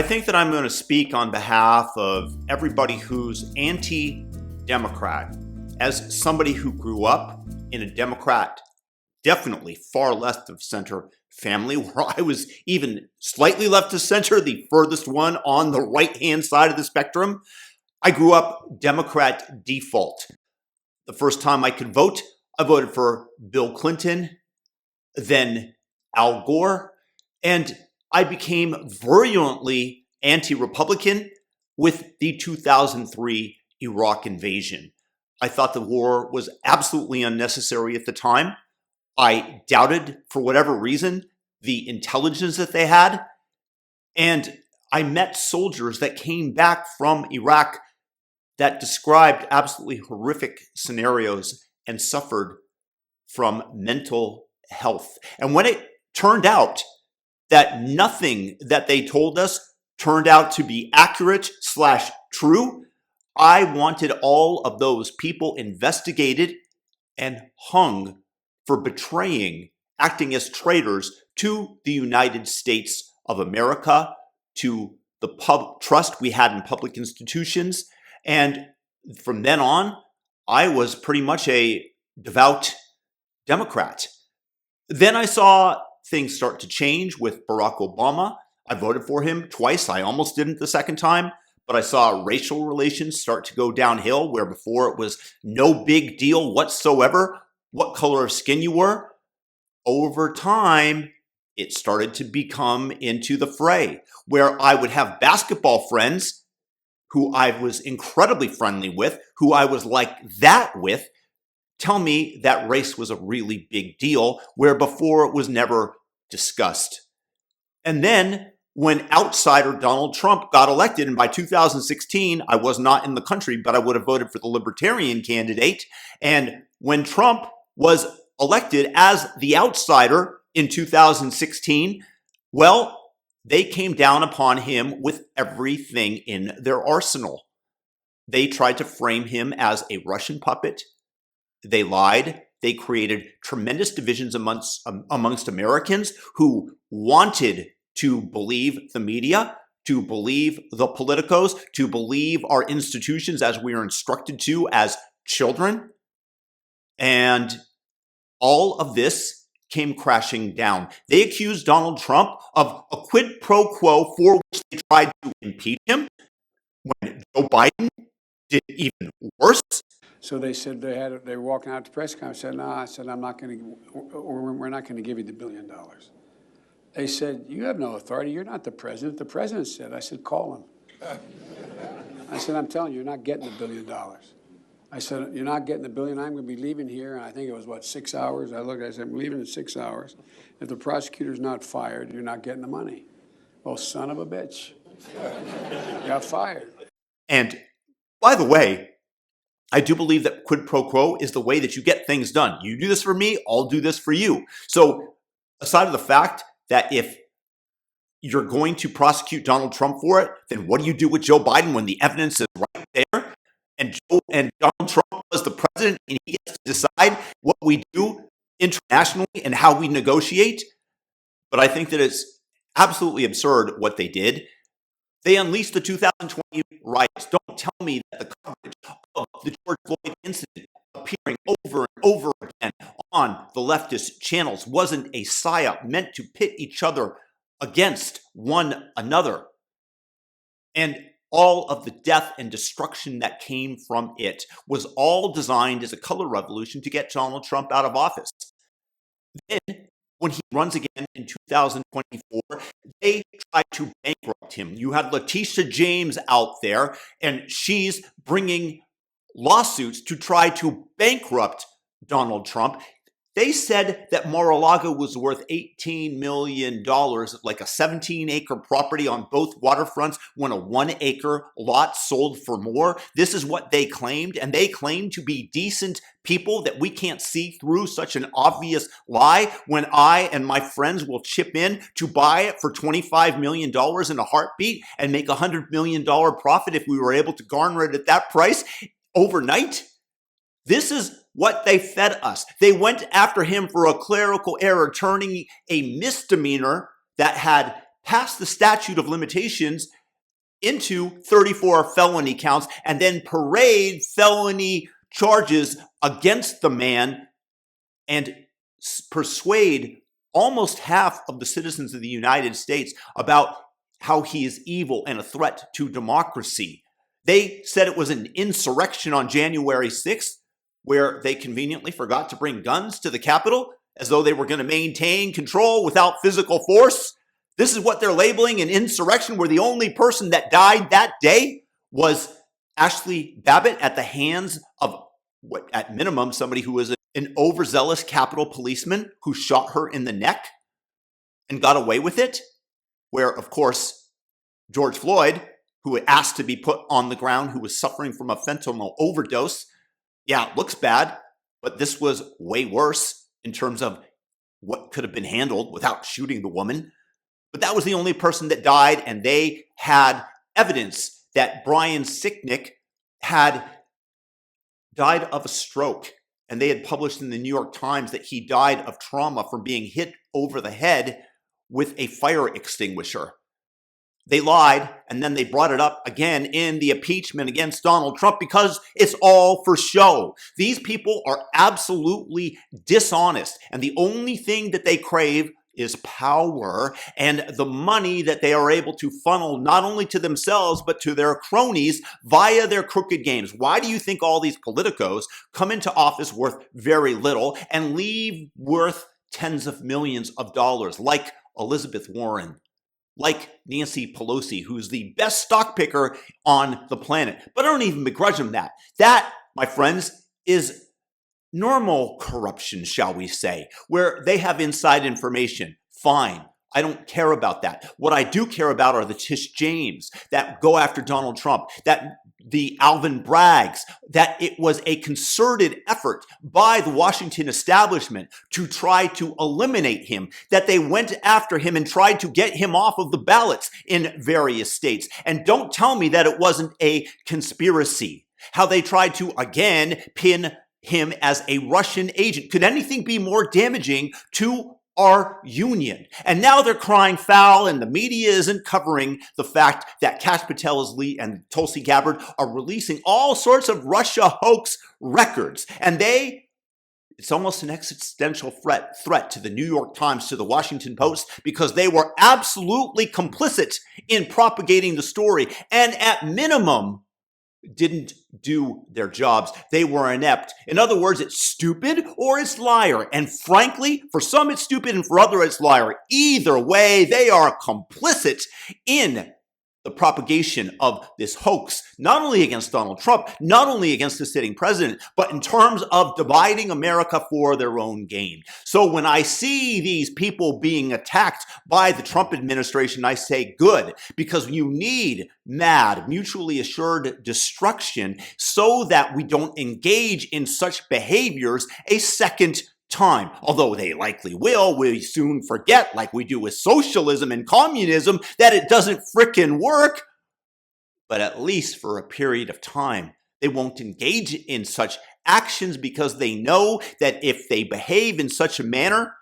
think that I'm going to speak on behalf of everybody who's anti-Democrat. As somebody who grew up in a Democrat, definitely far left of center family, where I was even slightly left of center, the furthest one on the right-hand side of the spectrum, I grew up Democrat default. The first time I could vote, I voted for Bill Clinton, then Al Gore, and I became virulently anti-Republican with the 2003 Iraq invasion. I thought the war was absolutely unnecessary at the time. I doubted, for whatever reason, the intelligence that they had. And I met soldiers that came back from Iraq that described absolutely horrific scenarios and suffered from mental health. And when it turned out that nothing that they told us turned out to be accurate/true, I wanted all of those people investigated and hung for betraying, acting as traitors to the United States of America, to the trust we had in public institutions. And from then on, I was pretty much a devout Democrat. Then I saw things start to change with Barack Obama. I voted for him twice. I almost didn't the second time, but I saw racial relations start to go downhill, where before it was no big deal whatsoever what color of skin you were. Over time, it started to become into the fray, where I would have basketball friends who I was incredibly friendly with, who I was like that with, tell me that race was a really big deal, where before it was never discussed. And then when outsider Donald Trump got elected, and by 2016, I was not in the country, but I would have voted for the Libertarian candidate. And when Trump was elected as the outsider in 2016, well, they came down upon him with everything in their arsenal. They tried to frame him as a Russian puppet. They lied. They created tremendous divisions amongst Americans who wanted to believe the media, to believe the politicos, to believe our institutions as we are instructed to as children. And all of this came crashing down. They accused Donald Trump of a quid pro quo for which they tried to impeach him, when Joe Biden did even worse. So they said they were walking out to press conference. I said, no, I said, we're not going to give you the $1 billion. They said, you have no authority. You're not the president. The president said. I said, call him. I said, I'm telling you, you're not getting the $1 billion. I said, you're not getting the $1 billion. I'm going to be leaving here. And I think it was, 6 hours? I said, I'm leaving in 6 hours. If the prosecutor's not fired, you're not getting the money. Well, son of a bitch. Got fired. And by the way, I do believe that quid pro quo is the way that you get things done. You do this for me, I'll do this for you. So aside of the fact that if you're going to prosecute Donald Trump for it, then what do you do with Joe Biden when the evidence is right there? And Donald Trump was the president, and he gets to decide what we do internationally and how we negotiate. But I think that it's absolutely absurd what they did. They unleashed the 2020 riots. Don't tell me that the coverage of the George Floyd incident appearing over and over again on the leftist channels wasn't a psyop meant to pit each other against one another. And all of the death and destruction that came from it was all designed as a color revolution to get Donald Trump out of office. Then, when he runs again in 2024, they try to bankrupt him. You had Leticia James out there, and she's bringing lawsuits to try to bankrupt Donald Trump. They said that Mar-a-Lago was worth $18 million, like a 17-acre property on both waterfronts, when a 1-acre lot sold for more. This is what they claimed, and they claimed to be decent people that we can't see through such an obvious lie, when I and my friends will chip in to buy it for $25 million in a heartbeat and make a $100 million profit if we were able to garner it at that price overnight. This is what they fed us. They went after him for a clerical error, turning a misdemeanor that had pass the statute of limitations into 34 felony counts and then parade felony charges against the man and persuade almost half of the citizens of the United States about how he is evil and a threat to democracy. They said it was an insurrection on January 6th, where they conveniently forgot to bring guns to the Capitol, as though they were going to maintain control without physical force. This is what they're labeling an insurrection, where the only person that died that day was Ashley Babbitt at the hands of, what, at minimum, somebody who was an overzealous Capitol policeman who shot her in the neck and got away with it. Where, of course, George Floyd, who asked to be put on the ground, who was suffering from a fentanyl overdose, yeah, it looks bad, but this was way worse in terms of what could have been handled without shooting the woman. But that was the only person that died, and they had evidence that Brian Sicknick had died of a stroke. And they had published in the New York Times that he died of trauma from being hit over the head with a fire extinguisher. They lied, and then they brought it up again in the impeachment against Donald Trump because it's all for show. These people are absolutely dishonest, and the only thing that they crave is power and the money that they are able to funnel not only to themselves but to their cronies via their crooked games. Why do you think all these politicos come into office worth very little and leave worth tens of millions of dollars, like Elizabeth Warren, like Nancy Pelosi, who's the best stock picker on the planet? But I don't even begrudge them that. That, my friends, is normal corruption, shall we say, where they have inside information. Fine. I don't care about that. What I do care about are the Tish James that go after Donald Trump, that the Alvin Braggs, that it was a concerted effort by the Washington establishment to try to eliminate him, that they went after him and tried to get him off of the ballots in various states. And don't tell me that it wasn't a conspiracy. How they tried to, again, pin him as a Russian agent. Could anything be more damaging to our union? And now they're crying foul, and the media isn't covering the fact that Kash Patel and Tulsi Gabbard are releasing all sorts of Russia hoax records. And it's almost an existential threat to the New York Times, to the Washington Post, because they were absolutely complicit in propagating the story. And at minimum, didn't do their jobs. They were inept. In other words, it's stupid or it's liar. And frankly, for some it's stupid and for others it's liar. Either way, they are complicit in the propagation of this hoax, not only against Donald Trump, not only against the sitting president, but in terms of dividing America for their own gain. So when I see these people being attacked by the Trump administration, I say good, because you need mad, mutually assured destruction so that we don't engage in such behaviors a second time. Although they likely will, we soon forget, like we do with socialism and communism, that it doesn't frickin' work. But at least for a period of time, they won't engage in such actions because they know that if they behave in such a manner,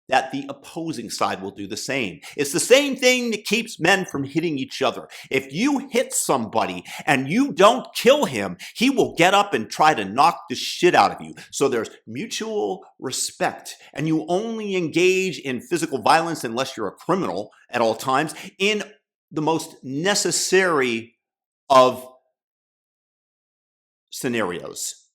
that the opposing side will do the same. It's the same thing that keeps men from hitting each other. If you hit somebody and you don't kill him, he will get up and try to knock the shit out of you. So there's mutual respect, and you only engage in physical violence unless you're a criminal at all times in the most necessary of scenarios.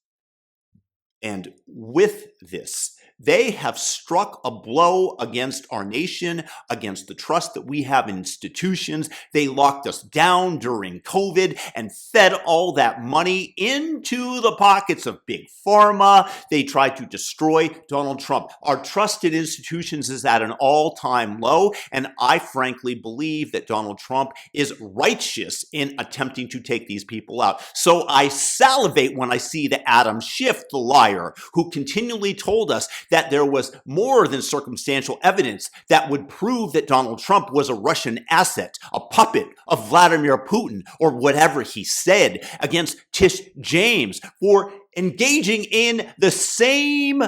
And with this, they have struck a blow against our nation, against the trust that we have in institutions. They locked us down during COVID and fed all that money into the pockets of big pharma. They tried to destroy Donald Trump. Our trust in institutions is at an all-time low, and I frankly believe that Donald Trump is righteous in attempting to take these people out. So I salivate when I see the Adam Schiff, the liar, who continually told us that there was more than circumstantial evidence that would prove that Donald Trump was a Russian asset, a puppet of Vladimir Putin, or whatever he said, against Tish James for engaging in the same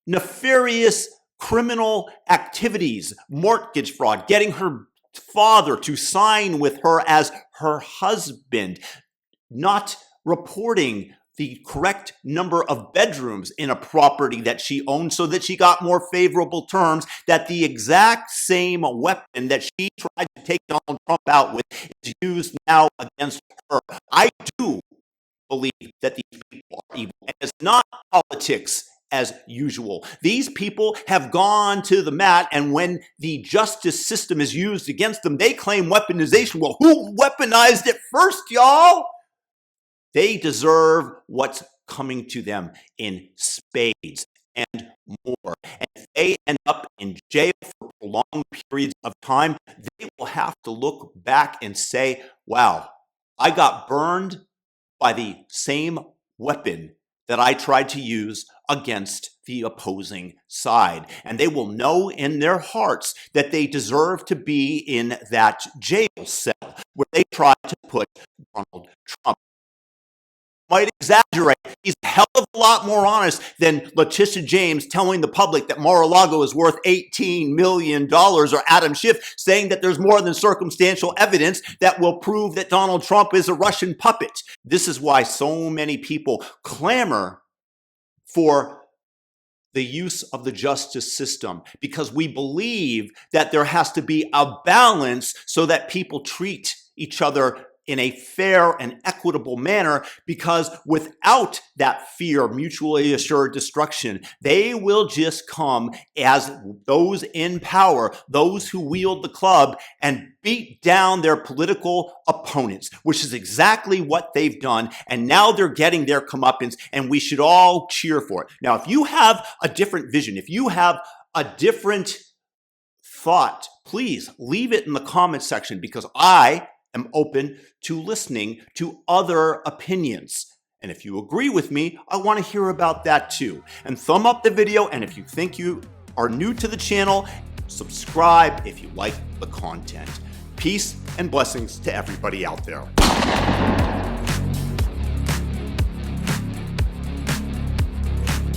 nefarious criminal activities, mortgage fraud, getting her father to sign with her as her husband, not reporting the correct number of bedrooms in a property that she owned so that she got more favorable terms, that the exact same weapon that she tried to take Donald Trump out with is used now against her. I do believe that these people are evil, and it's not politics as usual. These people have gone to the mat, and when the justice system is used against them, they claim weaponization. Well, who weaponized it first, y'all? They deserve what's coming to them in spades and more. And if they end up in jail for prolonged periods of time, they will have to look back and say, wow, I got burned by the same weapon that I tried to use against the opposing side. And they will know in their hearts that they deserve to be in that jail cell where they tried to put Donald Trump. Might exaggerate. He's a hell of a lot more honest than Leticia James telling the public that Mar-a-Lago is worth $18 million, or Adam Schiff saying that there's more than circumstantial evidence that will prove that Donald Trump is a Russian puppet. This is why so many people clamor for the use of the justice system, because we believe that there has to be a balance so that people treat each other in a fair and equitable manner, because without that fear, mutually assured destruction, they will just come as those in power, those who wield the club, and beat down their political opponents, which is exactly what they've done. And now they're getting their comeuppance, and we should all cheer for it. Now, if you have a different vision, if you have a different thought, please leave it in the comment section, because I am open to listening to other opinions. And if you agree with me, I want to hear about that too. And thumb up the video, and if you think you are new to the channel, subscribe if you like the content. Peace and blessings to everybody out there.